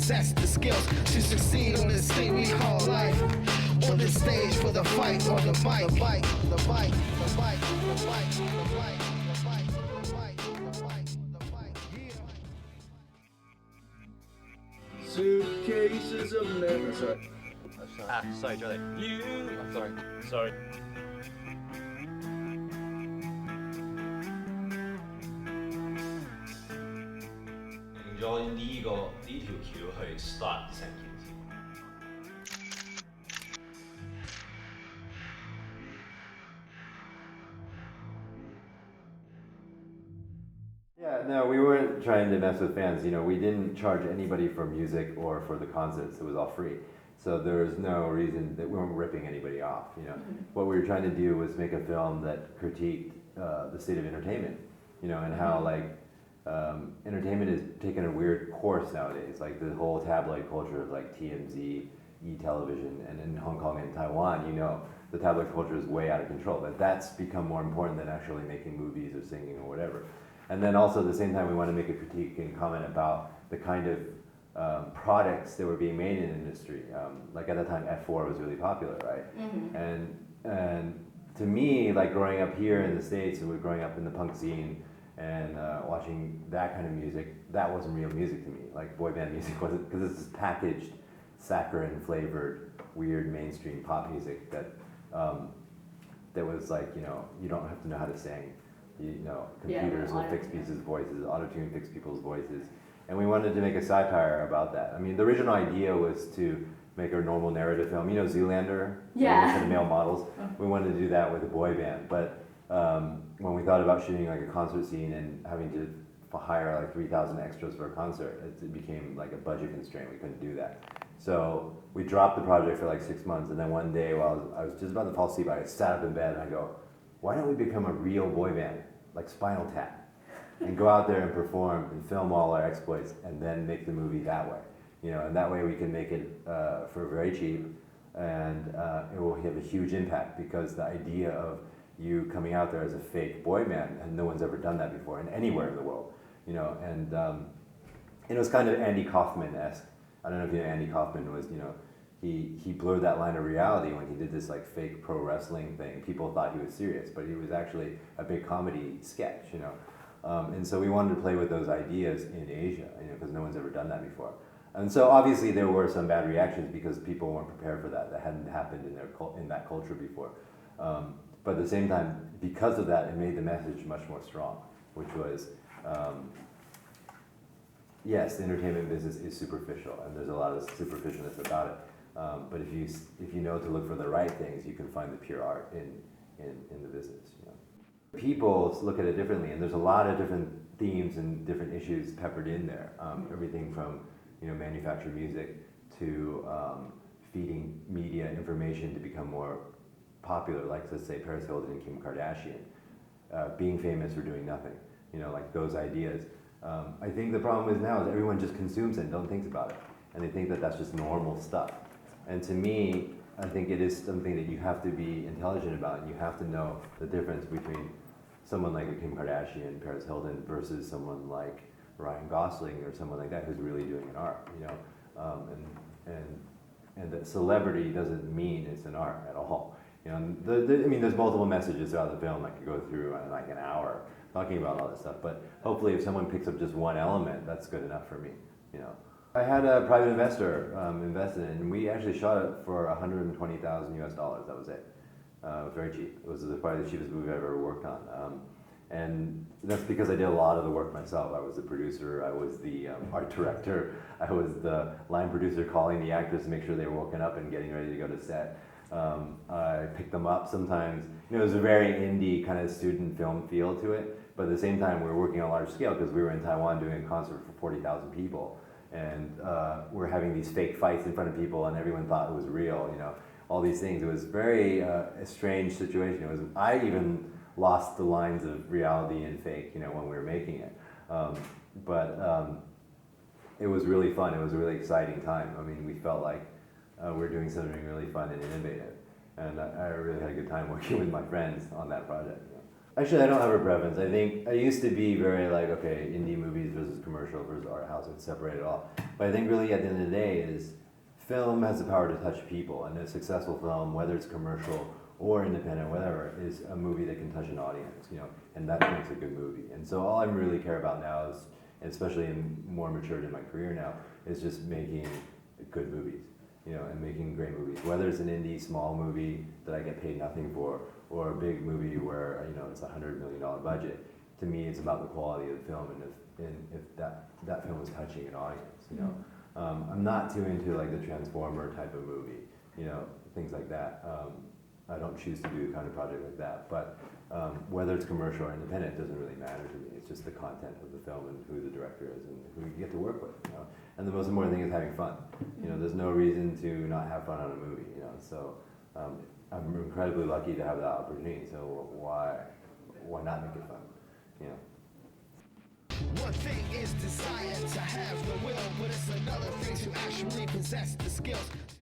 possess the skills to succeed on this thing we call life. On this stage for the fight, on the mic, the mic, the mic, the mic, the mic, the mic, the mic, the mic, the mic, the mic, yeah. Suitcases of memories. Sorry. Sorry, Johnny. Sorry. 用咗呢條橋去 start 成件事。Yeah, no, we weren't trying to mess with fans. You know, we didn't charge anybody for music or for the concerts. It was all free. So there was no reason that we weren't ripping anybody off. You know, what we were trying to do was make a film that critiqued the state of entertainment. You know, and how like entertainment is taking a weird course nowadays. Like the whole tabloid culture of like TMZ, E-television, and in Hong Kong and Taiwan, you know, the tabloid culture is way out of control. But that's become more important than actually making movies or singing or whatever. And then also at the same time, we want to make a critique and comment about the kind of products that were being made in the industry. Like at that time, F4 was really popular, right? Mm-hmm. And to me, like growing up here in the States, and we're growing up in the punk scene and watching that kind of music, that wasn't real music to me. Like boy band music wasn't, because it's this packaged, saccharine flavored, weird mainstream pop music that that was like, you know, you don't have to know how to sing. You know, computers will fix people's voices, auto-tune fix people's voices. And we wanted to make a satire about that. I mean, the original idea was to make a normal narrative film. You know Zoolander? Yeah. The male models. We wanted to do that with a boy band. But when we thought about shooting like a concert scene and having to hire like 3,000 extras for a concert, it became like a budget constraint. We couldn't do that. So we dropped the project for like 6 months. And then one day while I was just about to fall asleep, I sat up in bed and I go, why don't we become a real boy band, like Spinal Tap, and go out there and perform and film all our exploits and then make the movie that way, you know, and that way we can make it for very cheap, and it will have a huge impact, because the idea of you coming out there as a fake boy band, and no one's ever done that before in anywhere in the world, you know, and it was kind of Andy Kaufman-esque. I don't know if you know Andy Kaufman was, you know, he blurred that line of reality when he did this like fake pro wrestling thing. People thought he was serious, but he was actually a big comedy sketch, you know. And so we wanted to play with those ideas in Asia, you know, because no one's ever done that before. And so obviously there were some bad reactions because people weren't prepared for that. That hadn't happened in that culture before. But at the same time, because of that, it made the message much more strong, which was, yes, the entertainment business is superficial, and there's a lot of superficialness about it. But if you know to look for the right things, you can find the pure art in the business. You know, people look at it differently, and there's a lot of different themes and different issues peppered in there. Everything from, you know, manufactured music to feeding media information to become more popular, like let's say Paris Hilton and Kim Kardashian, being famous for doing nothing. You know, like those ideas. I think the problem is now is everyone just consumes it and don't think about it, and they think that that's just normal stuff. And to me, I think it is something that you have to be intelligent about, and you have to know the difference between someone like a Kim Kardashian, Paris Hilton, versus someone like Ryan Gosling or someone like that who's really doing an art, you know. And that celebrity doesn't mean it's an art at all. You know, I mean, there's multiple messages throughout the film I could go through in like an hour talking about all this stuff. But hopefully, if someone picks up just one element, that's good enough for me. You know, I had a private investor invest in it, and we actually shot it for $120,000 US. That was it. Very cheap. It was probably the cheapest movie I've ever worked on. And that's because I did a lot of the work myself. I was the producer, I was the art director, I was the line producer calling the actors to make sure they were woken up and getting ready to go to set. I picked them up sometimes. You know, it was a very indie kind of student film feel to it, but at the same time we were working on a large scale because we were in Taiwan doing a concert for 40,000 people. And we're having these fake fights in front of people and everyone thought it was real, you know, all these things. It was very a strange situation. I even lost the lines of reality and fake, you know, when we were making it. But it was really fun. It was a really exciting time. I mean, we felt like we're doing something really fun and innovative. And I really had a good time working with my friends on that project. Actually, I don't have a preference. I think I used to be very like, okay, indie movies versus commercial versus art house, and separate it all. But I think really at the end of the day is film has the power to touch people, and a successful film, whether it's commercial or independent, whatever, is a movie that can touch an audience, you know, and that makes a good movie. And so all I really care about now is, especially in more matured in my career now, is just making good movies, you know, and making great movies. Whether it's an indie small movie that I get paid nothing for, or a big movie where you know it's $100 million budget. To me, it's about the quality of the film, and if that film is touching an audience, you know. I'm not too into like the Transformer type of movie, you know, things like that. I don't choose to do a kind of project like that, but whether it's commercial or independent, it doesn't really matter to me. It's just the content of the film and who the director is and who you get to work with, you know. And the most important thing is having fun. You know, there's no reason to not have fun on a movie, you know. So I'm incredibly lucky to have that opportunity. So why not make it fun, you know? One thing is desire to have the will, but it's another thing to actually possess the skills.